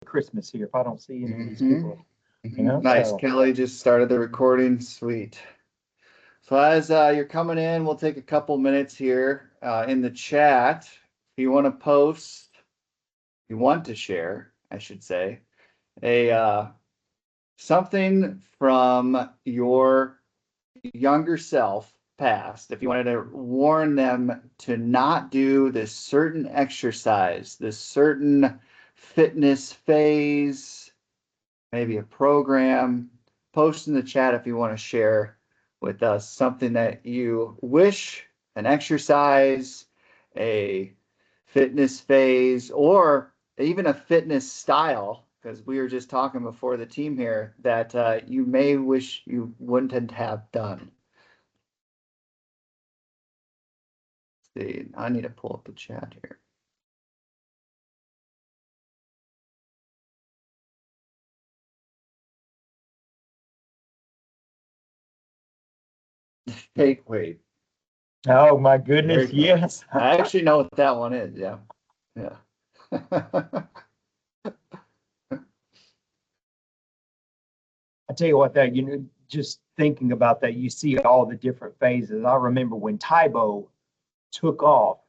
Christmas here if I don't see any of these Mm-hmm. people. You know, Nice. so Kelly just started the recording. Sweet. So as you're coming in, we'll take a couple minutes here in the chat. If you want to post, you want to share, I should say, a something from your younger self past. If you wanted to warn them to not do this certain exercise, this certain fitness phase, maybe a program, post in the chat if you want to share with us something that you wish, an exercise, a fitness phase, or even a fitness style, because we were just talking before the team here that you may wish you wouldn't have done. Let's see, I need to pull up the chat here. Hey, wait. oh my goodness, yes. I actually know what that one is. Yeah. Yeah. I tell you what, that just thinking about that, you see all the different phases. I remember when Taibo took off,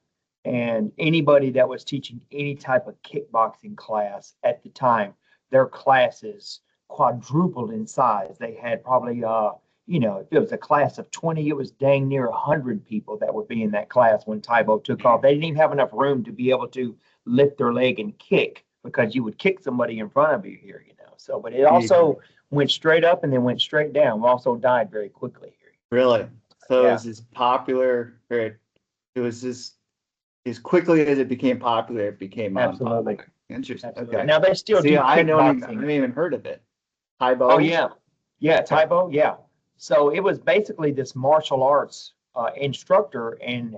and anybody that was teaching any type of kickboxing class at the time, their classes quadrupled in size. They had probably, if it was a class of 20, it was dang near 100 people that would be in that class when Taibo took off. They didn't even have enough room to be able to lift their leg and kick because you would kick somebody in front of you here, So, but it also went straight up and then went straight down. We also died very quickly here. Really? So Yeah. it was as popular, or it was just as quickly as it became popular, it became Absolutely. unpopular. Interesting. Absolutely. Okay. Now they still See, do I kickboxing. haven't even heard of it. Taibo? Oh yeah, yeah, Taibo, yeah. So it was basically this martial arts instructor, and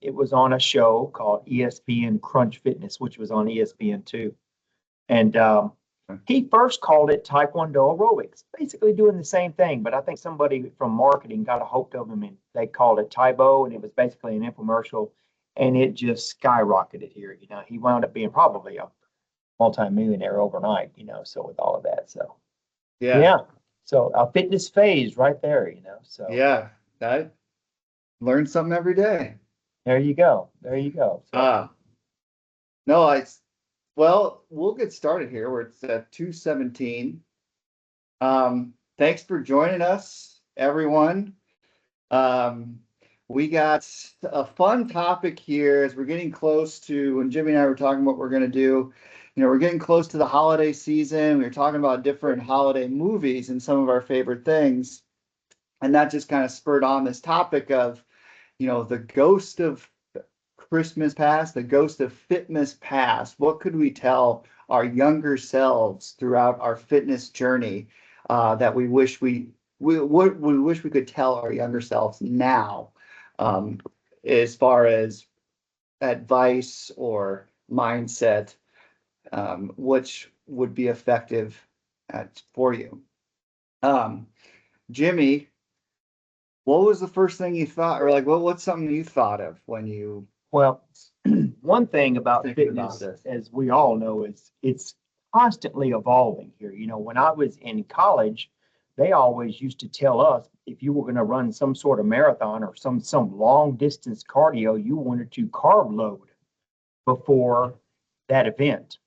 it was on a show called ESPN Crunch Fitness, which was on ESPN2. And he first called it Taekwondo aerobics, basically doing the same thing. But I think somebody from marketing got a hold of him, and they called it Taibo, and it was basically an infomercial, and it just skyrocketed here. He wound up being probably a multi-millionaire overnight. So with all of that, so. Yeah. So a fitness phase right there, So Yeah. I learn something every day. there you go. There you go. So, No, well, we'll get started here. We're at 2:17. Thanks for joining us, everyone. We got a fun topic here as we're getting close to, when Jimmy and I were talking what we're going to do. We're getting close to the holiday season. We were talking about different holiday movies and some of our favorite things. And that just kind of spurred on this topic of, the ghost of Christmas past, the ghost of fitness past. What could we tell our younger selves throughout our fitness journey that we wish we wish we could tell our younger selves now, as far as advice or mindset, which would be effective for you. Jimmy, what was the first thing you thought, or like what's something you thought of when you well, one thing about thinking fitness, about this? as we all know, is it's constantly evolving here. When I was in college, they always used to tell us if you were going to run some sort of marathon or some long distance cardio, you wanted to carb load before that event.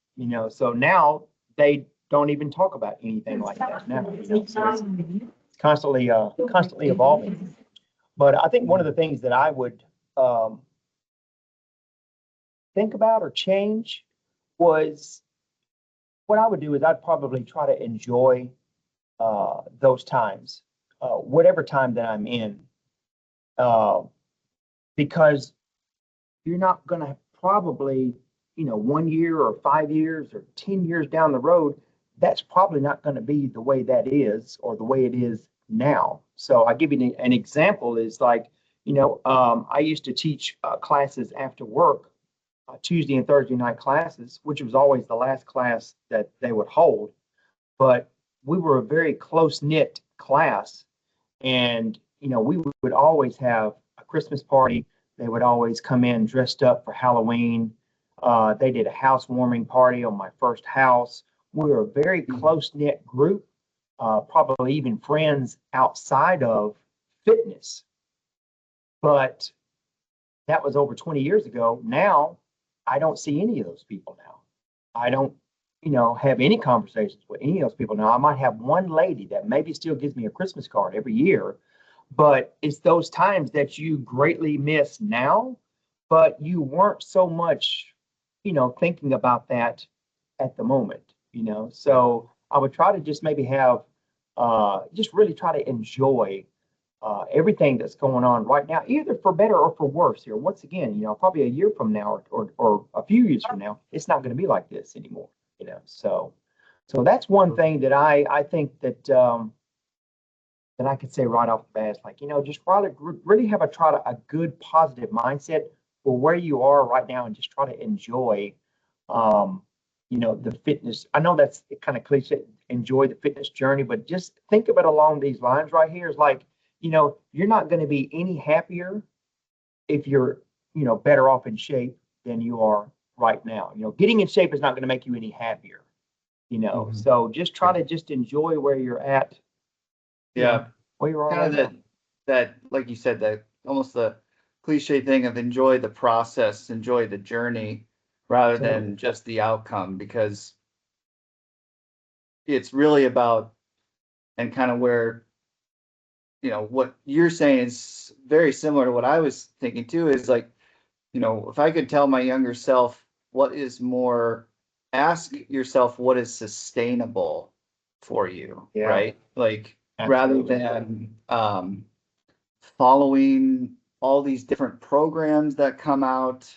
So now they don't even talk about anything like that now. So it's constantly evolving. But I think one of the things that I would think about or change was what I would do is I'd probably try to enjoy those times, whatever time that I'm in, because you're not going to probably, 1 year or 5 years or 10 years down the road, that's probably not going to be the way that is or the way it is now. So I give you an example is like, I used to teach classes after work, Tuesday and Thursday night classes, which was always the last class that they would hold. But we were a very close knit class, and we would always have a Christmas party. They would always come in dressed up for Halloween. They did a housewarming party on my first house we're a very close-knit group, probably even friends outside of fitness. But that was over 20 years ago. Now, I don't see any of those people now. I don't, have any conversations with any of those people now. I might have one lady that maybe still gives me a Christmas card every year, but it's those times that you greatly miss now, but you weren't so much, thinking about that at the moment, So I would try to just maybe have, just really try to enjoy everything that's going on right now, either for better or for worse here. Once again, probably a year from now or a few years from now, it's not going to be like this anymore, So that's one thing that I think that I could say right off the bat. It's like, just really have a good positive mindset for where you are right now and just try to enjoy, the fitness. I know that's kind of cliche, enjoy the fitness journey, but just think of it along these lines right here. It's like, you're not going to be any happier if you're, better off in shape than you are right now. Getting in shape is not going to make you any happier, So just try to just enjoy where you're at. Yeah. Where you are Kind right of that, like you said, that almost the cliche thing of enjoy the process, enjoy the journey rather than just the outcome, because it's really about, and kind of where, what you're saying is very similar to what I was thinking too, is like, if I could tell my younger self ask yourself what is sustainable for you, Yeah. right? Like Absolutely. rather than following all these different programs that come out,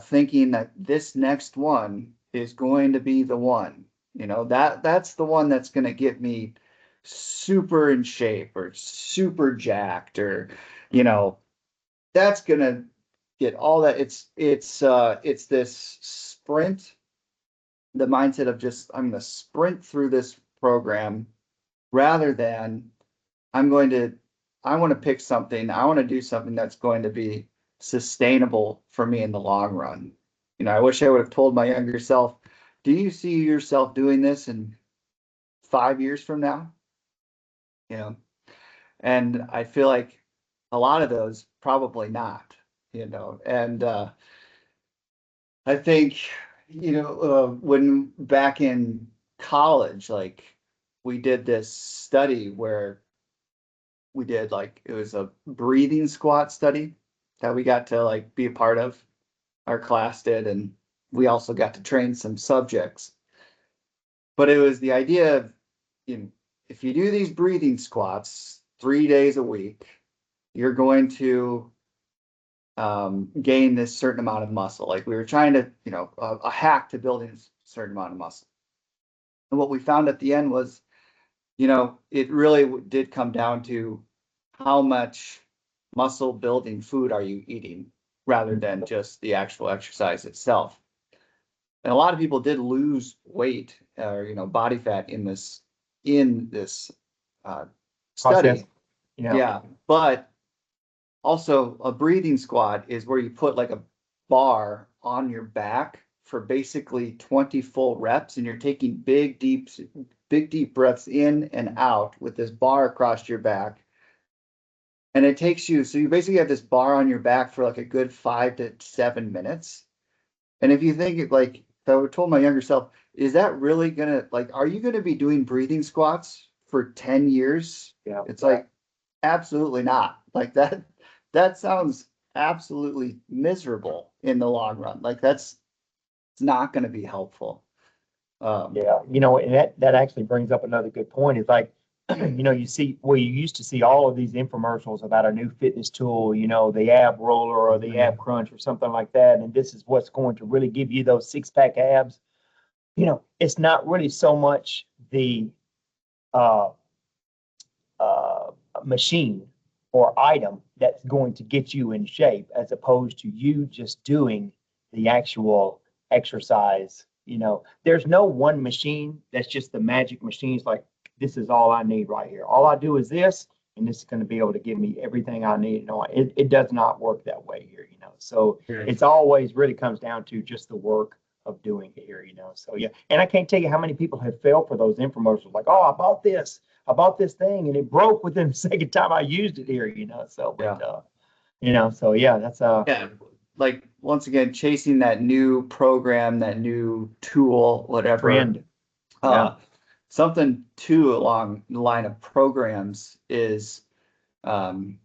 thinking that this next one is going to be the one, that's the one that's going to get me super in shape or super jacked, or, that's going to get all that. It's this sprint, the mindset of just, I'm going to sprint through this program rather than I want to pick something, I want to do something that's going to be sustainable for me in the long run. I wish I would have told my younger self, do you see yourself doing this in 5 years from now? And I feel like a lot of those probably not, and I think, when back in college, like we did this study where we did, like, it was a breathing squat study that we got to like be a part of. Our class did, and we also got to train some subjects. But it was the idea of, if you do these breathing squats 3 days a week, you're going to gain this certain amount of muscle. Like we were trying to, a hack to building a certain amount of muscle. And what we found at the end was, it really did come down to how much muscle building food are you eating rather than just the actual exercise itself. And a lot of people did lose weight or, body fat in this study. Yeah. But also a breathing squat is where you put like a bar on your back for basically 20 full reps, and you're taking big, deep breaths in and out with this bar across your back. And it takes you, so you basically have this bar on your back for like a good 5 to 7 minutes. And if you think like, if I would told my younger self, is that really gonna, like, are you gonna be doing breathing squats for 10 years? Yeah. It's like, absolutely not. Like that sounds absolutely miserable in the long run. Like it's not gonna be helpful. Yeah, and that actually brings up another good point. Is like, you used to see all of these infomercials about a new fitness tool, the ab roller or the ab crunch or something like that. And this is what's going to really give you those 6-pack abs. It's not really so much the uh, machine or item that's going to get you in shape, as opposed to you just doing the actual exercise. There's no one machine that's just the magic machine. It's like, this is all I need right here. All I do is this, and this is going to be able to give me everything I need. It does not work that way here. So it's always really comes down to just the work of doing it here, So yeah, and I can't tell you how many people have fell for those infomercials. Like, oh, I bought this thing, and it broke within the second time I used it here, So, Yeah. but so yeah, that's Yeah. Like once again, chasing that new program, that new tool, whatever. trend. Uh, Something too along the line of programs is, um,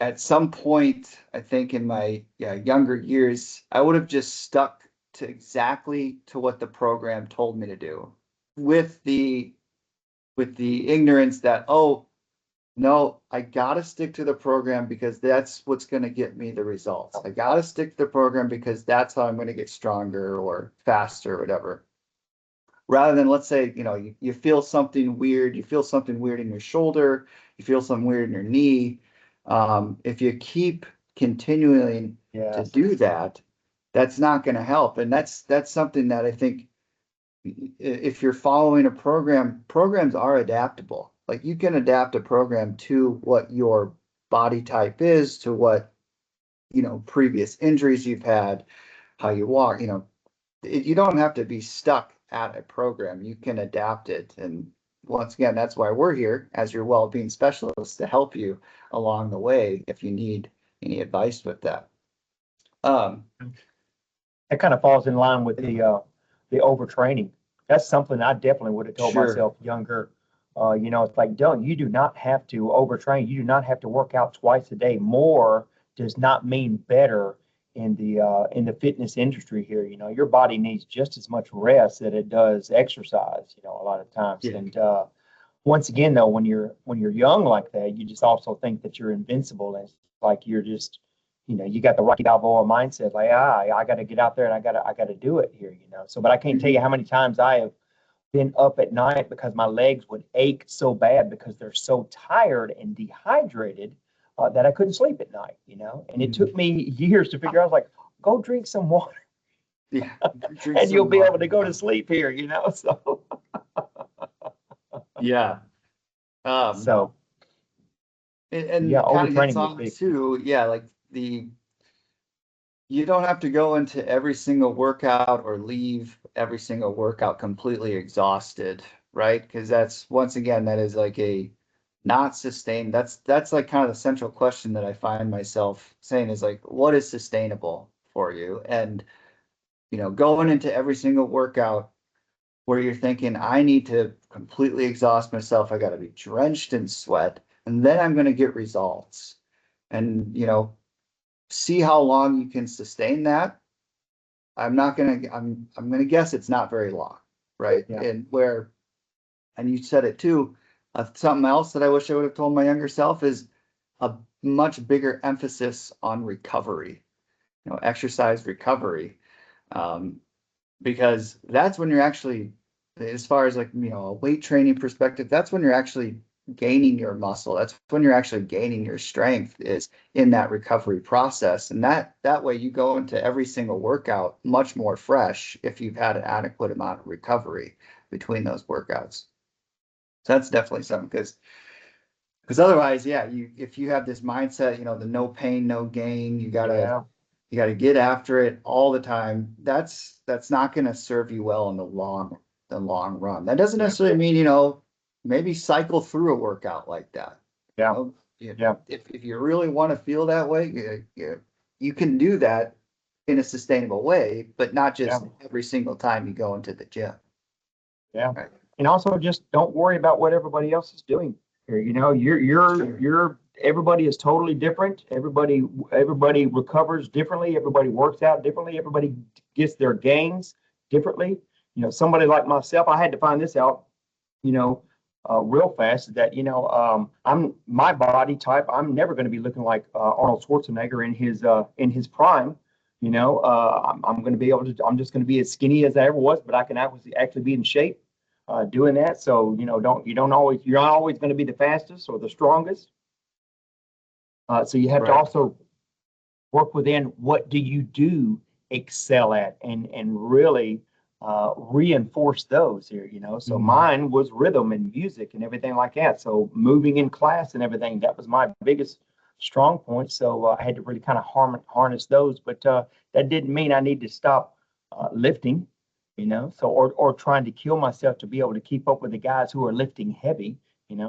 at some point, I think in my younger years, I would have just stuck to exactly to what the program told me to do, with the ignorance that, oh, no, I gotta stick to the program because that's what's gonna get me the results. I gotta stick to the program because that's how I'm gonna get stronger or faster or whatever. Rather than, let's say, you feel something weird, in your shoulder, you feel something weird in your knee. If you keep continuing to Yes. do that, that's not gonna help. And that's something that I think, if you're following a program, programs are adaptable. Like you can adapt a program to what your body type is, to what, previous injuries you've had, how you walk, you don't have to be stuck at a program. You can adapt it. And once again, that's why we're here as your well-being specialists, to help you along the way if you need any advice with that. That kind of falls in line with the overtraining. That's something I definitely would have told Sure. myself younger. It's like, don't you do not have to overtrain. You do not have to work out twice a day. More does not mean better in the fitness industry here. Your body needs just as much rest that it does exercise. A lot of times. Yeah. And once again, though, when you're young like that, you just also think that you're invincible, and it's like you're just, you got the Rocky Balboa mindset, like, I got to get out there and I got to do it here. So, but I can't tell you how many times I have been up at night because my legs would ache so bad because they're so tired and dehydrated that I couldn't sleep at night. And it took me years to figure out, I was like, go drink some water Yeah. Drink and you'll some be able water. to go to sleep here. So, Yeah. Um, so yeah, and kind of gets overtraining is on big. to, yeah, like you don't have to go into every single workout or leave every single workout completely exhausted, right? Because that's, once again, that is like a not sustained. That's like kind of the central question that I find myself saying is like, what is sustainable for you? And, going into every single workout where you're thinking, I need to completely exhaust myself, I got to be drenched in sweat, and then I'm going to get results. And, see how long you can sustain that. I'm gonna guess it's not very long, right? Yeah. And you said it too, something else that I wish I would have told my younger self is a much bigger emphasis on recovery, exercise recovery. Um, because that's when you're actually, as far as like, a weight training perspective, that's when you're actually gaining your muscle. That's when you're actually gaining your strength, is in that recovery process. And that way you go into every single workout much more fresh if you've had an adequate amount of recovery between those workouts. So that's definitely something, because otherwise, yeah, if you have this mindset, the no pain, no gain, you gotta Yeah. get after it all the time. That's not going to serve you well in the long run. That doesn't Yeah. necessarily mean, maybe cycle through a workout like that. Yeah. Yeah. If you really want to feel that way, you can do that in a sustainable way, but not Yeah. just every single time you go into the gym. Yeah. Right. And also just don't worry about what everybody else is doing here. You're everybody is totally different. Everybody recovers differently. Everybody works out differently. Everybody gets their gains differently. Somebody like myself, I had to find this out, you know, real fast, that, I'm my body type. I'm never going to be looking like Arnold Schwarzenegger in his prime. I'm going to be able to. I'm just going to be as skinny as I ever was, but I can actually be in shape doing that. So you're not always going to be the fastest or the strongest. So you have to Right. also work within what do you do excel at, and really reinforce those here. So mine was rhythm and music and everything like that. So moving in class and everything, that was my biggest strong point. So I had to really kind of harness those, but that didn't mean I need to stop lifting, so, or trying to kill myself to be able to keep up with the guys who are lifting heavy,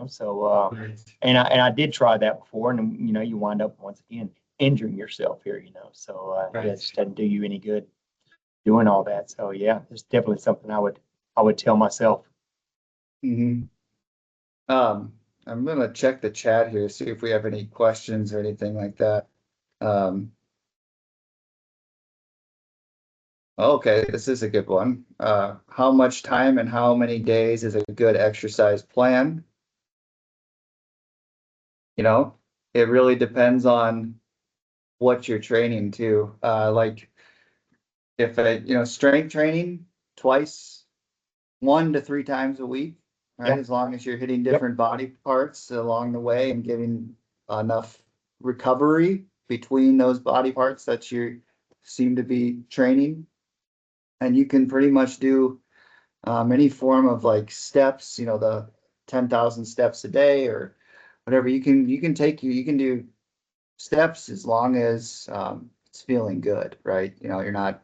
so, and I did try that before, and, you wind up once again injuring yourself here, so, Right. it just doesn't do you any good doing all that. So yeah, it's definitely something I would tell myself. hmm I'm gonna check the chat here, see if we have any questions or anything like that. Okay, this is a good one. How much time and how many days is a good exercise plan? It really depends on what you're training to. Like if strength training twice, 1 to 3 times a week, right? Yeah. As long as you're hitting Yep. different body parts along the way and giving enough recovery between those body parts that you seem to be training. And you can pretty much do any form of like steps, the 10,000 steps a day or whatever. You can do steps as long as it's feeling good, right? You're not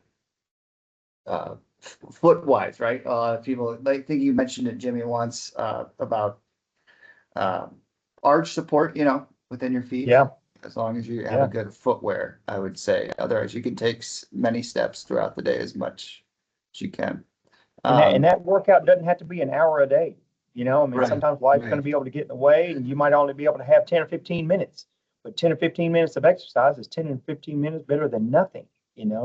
foot wise, right? People, I think you mentioned it, Jimmy, once about arch support, within your feet. Yeah. As long as you have Yeah. a good footwear, I would say. Otherwise, you can take many steps throughout the day as much as you can. And that workout doesn't have to be an hour a day. I mean, Right, sometimes life's going right. to be able to get in the way, and you might only be able to have 10 or 15 minutes. But 10 or 15 minutes of exercise is 10 and 15 minutes better than nothing.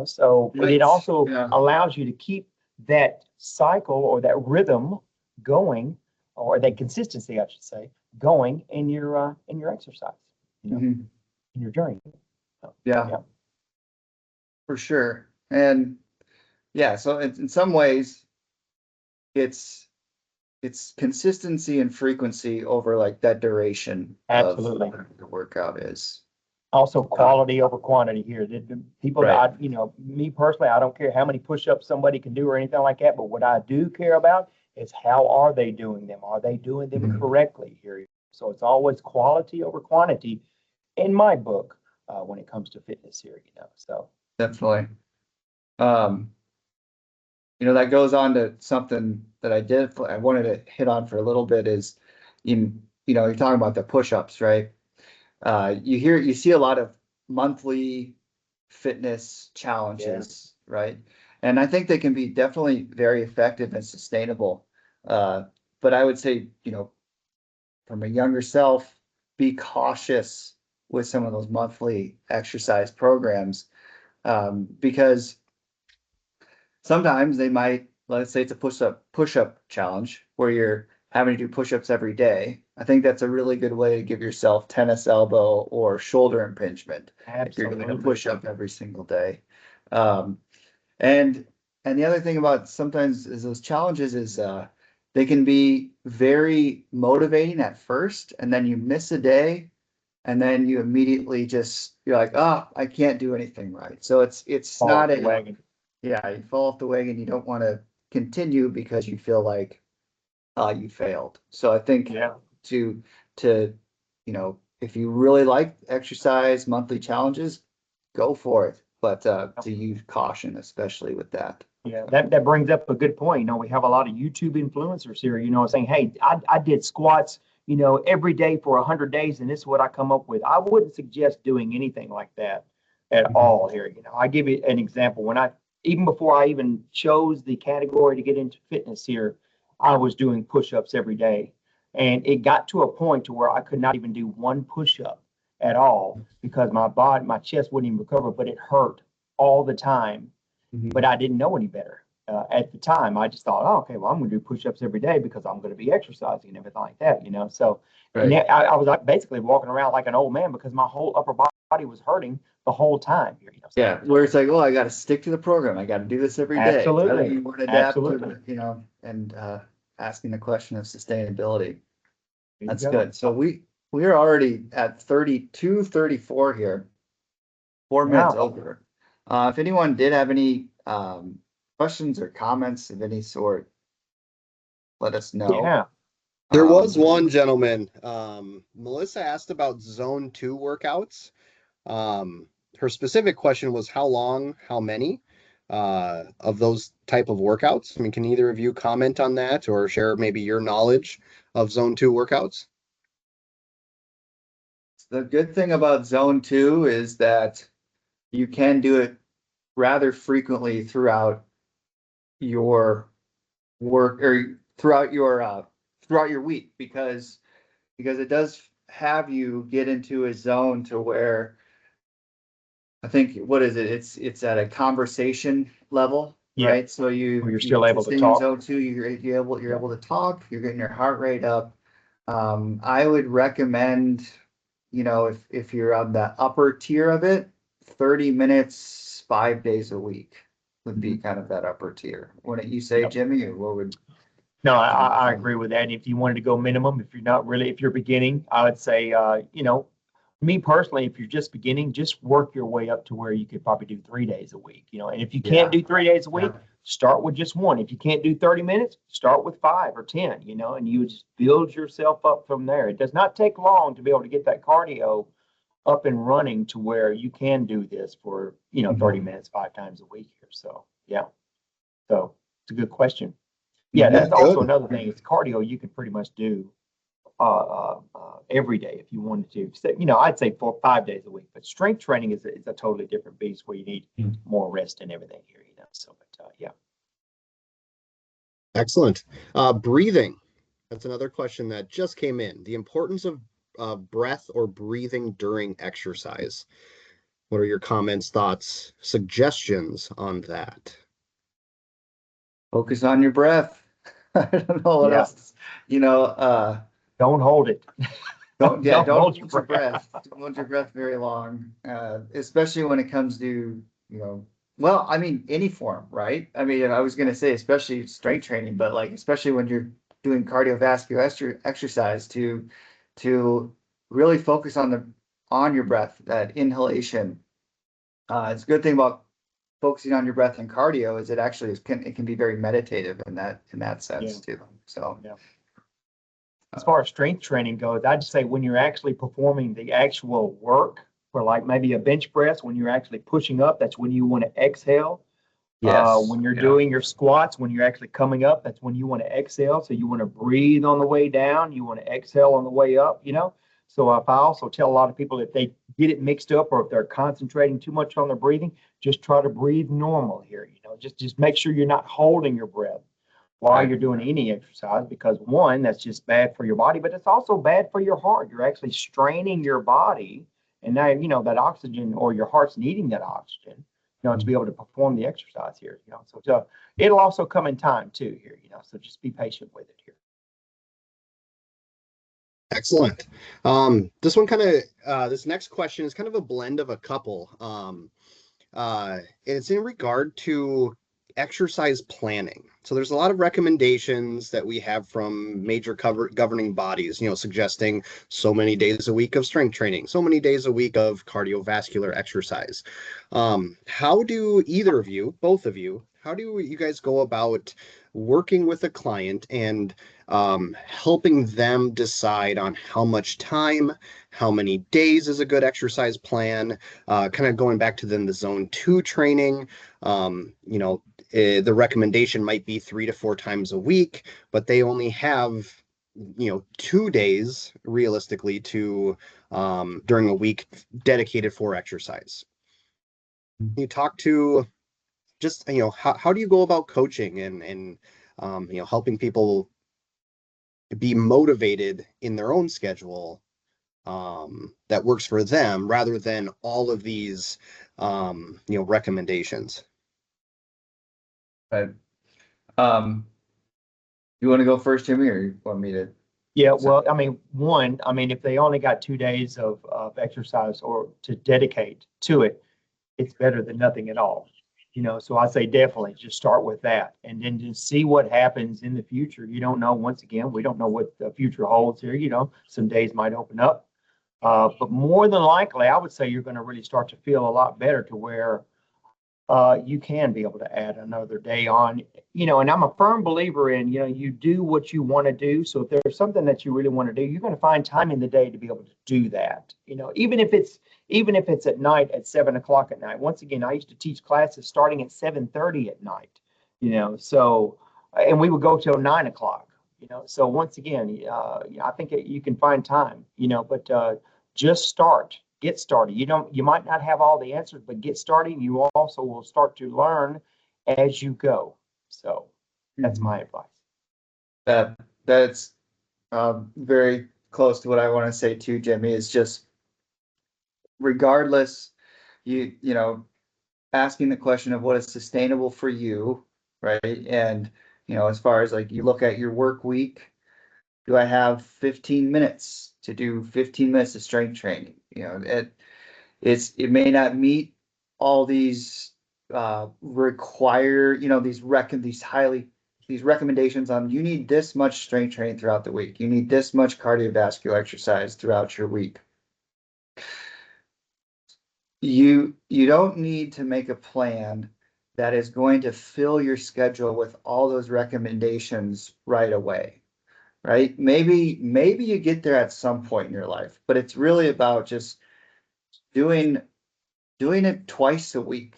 So, but it Right. also Yeah. allows you to keep that cycle or that rhythm going, or that consistency, I should say, going in your exercise, Mhm. in your journey. So, Yeah, yeah. for sure. And yeah, so in some ways, it's consistency and frequency over like that duration of Absolutely. whatever the workout is. Also quality over quantity here. The people that Right. me personally, I don't care how many push-ups somebody can do or anything like that, but what I do care about is how are they doing them? Are they doing them Mhm. correctly here? So it's always quality over quantity in my book when it comes to fitness here, so. Definitely. Um, that goes on to something that I wanted to hit on for a little bit is you're talking about the push-ups, right? You see a lot of monthly fitness challenges, right? And I think they can be definitely very effective and sustainable. But I would say, from a younger self, be cautious with some of those monthly exercise programs, because sometimes they might, let's say it's a push-up challenge where you're having to do push-ups every day. I think that's a really good way to give yourself tennis elbow or shoulder impingement if you're doing a Absolutely. push-up every single day. Um, and and the other thing about sometimes is those challenges is they can be very motivating at first, and then you miss a day, and then you immediately you're like, oh, I can't do anything right. So it's Fall off not the a wagon. yeah, you fall off the wagon. You don't want to continue because you feel like you failed. So I think Yeah. to if you really like exercise monthly challenges, go for it. But to use caution, especially with that. Yeah, that brings up a good point. We have a lot of YouTube influencers here, saying, hey, I did squats, every day for 100 days, and this is what I come up with. I wouldn't suggest doing anything like that at all here. I give you an example. Even before I even chose the category to get into fitness here, I was doing push-ups every day. And it got to a point to where I could not even do one push-up at all because my chest wouldn't even recover, but it hurt all the time, but I didn't know any better. At the time, I just thought, oh, okay, well, I'm going to do push-ups every day because I'm going to be exercising and everything like that, So, and Right. I was like basically walking around like an old man because my whole upper body was hurting the whole time here, So, Yeah, where it's like, oh, I got to stick to the program. I got to do this every day. absolutely, You would adapt to, absolutely. and asking the question of sustainability. There you That's go. good. So we are already at 32, 34 here, 4 minutes Wow. over. If anyone did have any questions or comments of any sort, let us know. Yeah. There was Um, one gentleman, Melissa asked about zone 2 workouts. Her specific question was how long, how many? of those type of workouts? I mean, can either of you comment on that or share maybe your knowledge of zone 2 workouts? The good thing about zone 2 is that you can do it rather frequently throughout your work or throughout your week because it does have you get into a zone to where I think what is it? It's at a conversation level, Yeah. right? So Where you you're still able to stay in talk. zone 2, you're able to talk, you're getting your heart rate up. I would recommend, if you're on the upper tier of it, 30 minutes, 5 days a week would be kind of that upper tier. Wouldn't you say, Yep. Jimmy, or what would? No, I agree with that. If you wanted to go minimum, if you're beginning, I would say, me personally, if you're just beginning, just work your way up to where you could probably do 3 days a week, and if you can't do 3 days a week, start with just one. If you can't do 30 minutes, start with 5 or 10, and you just build yourself up from there. It does not take long to be able to get that cardio up and running to where you can do this for, 30 minutes, 5 times a week here. So, yeah. So it's a good question. Yeah, that's also another thing. It's cardio you can pretty much do every day if you wanted to. So, I'd say 4 or 5 days a week. But strength training is a totally different beast where you need more rest and everything here. So, but yeah. Excellent. Breathing. That's another question that just came in. The importance of breath or breathing during exercise. What are your comments, thoughts, suggestions on that? Focus on your breath. I don't know what else, Don't hold it. don't hold your breath. Don't hold your breath very long, especially when it comes to, well, I mean, any form, right? I mean, I was going to say, especially strength training, but like, especially when you're doing cardiovascular exercise to really focus on your breath, that inhalation. It's a good thing about focusing on your breath and cardio is it can be very meditative in that sense too. So yeah. As far as strength training goes, I'd say when you're actually performing the actual work for like maybe a bench press, when you're actually pushing up, that's when you want to exhale. When you're doing your squats, when you're actually coming up, that's when you want to exhale. So you want to breathe on the way down, you want to exhale on the way up, So if I also tell a lot of people if they get it mixed up or if they're concentrating too much on their breathing, just try to breathe normal here. Just make sure you're not holding your breath while you're doing any exercise because one, that's just bad for your body, but it's also bad for your heart. You're actually straining your body, and now that oxygen or your heart's needing that oxygen, to be able to perform the exercise here. So it'll also come in time too here. So just be patient with it here. Excellent. This one this next question is kind of a blend of a couple. It's in regard to exercise planning. So there's a lot of recommendations that we have from major governing bodies, suggesting so many days a week of strength training, so many days a week of cardiovascular exercise. How do either of you, both of you, how do you guys go about working with a client and helping them decide on how much time, how many days is a good exercise plan, kind of going back to then the zone 2 training, the recommendation might be 3 to 4 times a week, but they only have 2 days realistically to during a week dedicated for exercise. You talk to just how do you go about coaching and helping people be motivated in their own schedule that works for them rather than all of these recommendations. Right. You want to go first, Jimmy, or you want me to? Yeah, well, I mean, if they only got 2 days of exercise or to dedicate to it, it's better than nothing at all. So I say definitely just start with that and then just see what happens in the future. You don't know, once again, we don't know what the future holds here. Some days might open up. But more than likely, I would say you're going to really start to feel a lot better to where you can be able to add another day on, and I'm a firm believer in, you do what you want to do. So if there's something that you really want to do, you're going to find time in the day to be able to do that. Even if it's at night at 7 o'clock at night. Once again, I used to teach classes starting at 7:30 at night, so, and we would go till 9 o'clock, so once again, I think you can find time, but just get started. You might not have all the answers, but get started. You also will start to learn as you go. So that's my advice. That's very close to what I want to say too, Jimmy. Is just regardless, asking the question of what is sustainable for you, right? And as far as like you look at your work week, do I have 15 minutes to do 15 minutes of strength training? It may not meet all these require, these recommendations on you need this much strength training throughout the week. You need this much cardiovascular exercise throughout your week. You don't need to make a plan that is going to fill your schedule with all those recommendations right away, right? Maybe you get there at some point in your life, but it's really about just doing it twice a week,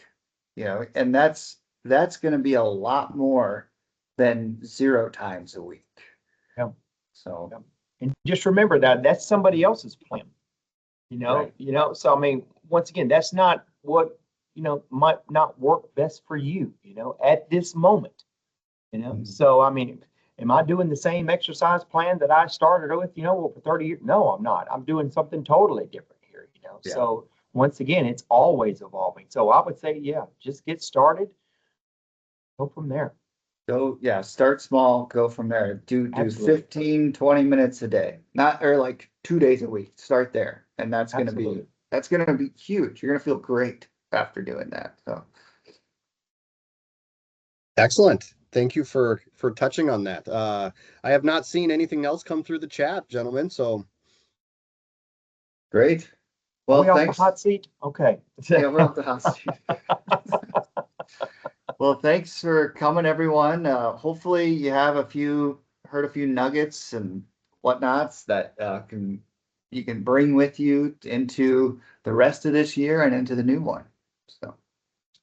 and that's going to be a lot more than 0 times a week. Yeah. So, Yeah. And just remember that that's somebody else's plan, Right. So I mean, once again, that's not what, might not work best for you, at this moment, So I mean, am I doing the same exercise plan that I started with, for 30 years? No, I'm not. I'm doing something totally different here, Yeah. So once again, it's always evolving. So I would say, yeah, just get started, go from there. Start small, go from there. Do Absolutely. 15, 20 minutes a day, not, or like 2 days a week. Start there. And that's going to be huge. You're going to feel great after doing that. So. Excellent. Thank you for touching on that. I have not seen anything else come through the chat, gentlemen. So Great. Well, Well, Are we off thanks. the hot seat? Okay. Yeah, we're off the hot seat. Well, thanks for coming, everyone. Hopefully you have heard a few nuggets and whatnots that you can bring with you into the rest of this year and into the new one. So.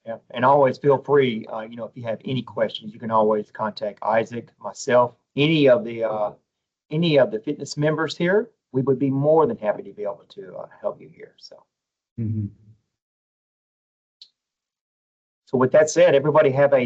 Yeah, and always feel free, if you have any questions, you can always contact Isaac, myself, any of the fitness members here. We would be more than happy to be able to help you here. So, Mm-hmm. so with that said, everybody have a